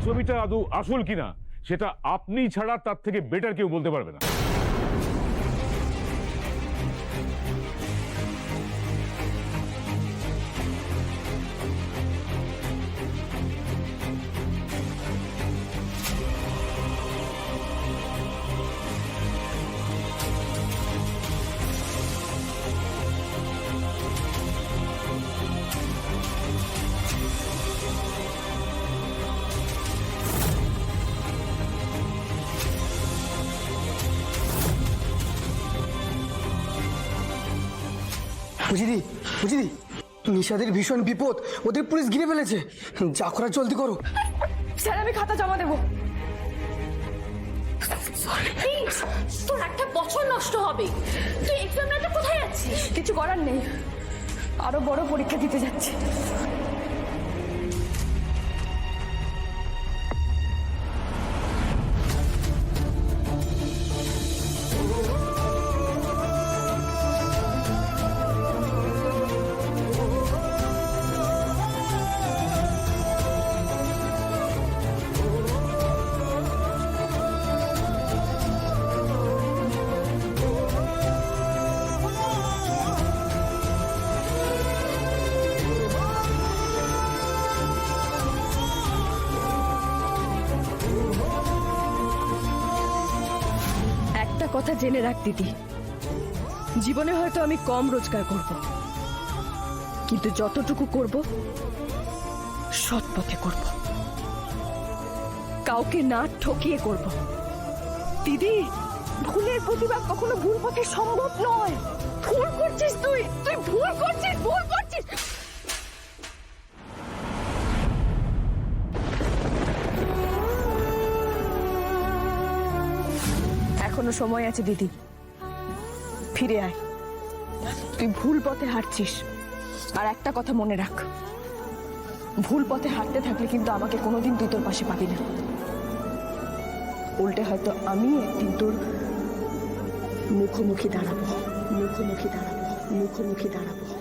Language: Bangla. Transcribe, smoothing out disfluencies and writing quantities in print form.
ছবিটা আদৌ আসল কিনা সেটা আপনি ছাড়া তার থেকে বেটার কেউ বলতে পারবে না। বুঝিদি বুঝিদি, নিশাদের ভীষণ বিপদ, ওদের পুলিশ ঘিরে ফেলেছে। যা করার জলদি করো। স্যার আমি খাতা জমা দেবো। তোর একটা বছর নষ্ট হবে। তুই এক্সাম নিতে কোথায় যাচ্ছিস? কিছু করার নেই, আরো বড় পরীক্ষা দিতে যাচ্ছি। একটা কথা জেনে রাখ দিদি, জীবনে হয়তো আমি কম রোজগার করব, কিন্তু যতটুকু করব সৎ পথে করব, কাউকে না ঠকিয়ে করব। দিদি, ভুলের প্রতিবাদ কখনো ভুল পথে সম্ভব নয়। ভুল করছিস তুই, তুই ভুল করছিস, ভুল করছিস। এখনো সময় আছে দিদি, ফিরে আয়। তুই ভুল পথে হাঁটছিস, আর একটা কথা মনে রাখ, ভুল পথে হাঁটতে থাকলে কিন্তু আমাকে কোনোদিন তুই তোর পাশে পাবি না। উল্টে হয়তো আমি একদিন তোর মুখোমুখি দাঁড়াবো, মুখোমুখি দাঁড়াবো, মুখোমুখি দাঁড়াবো।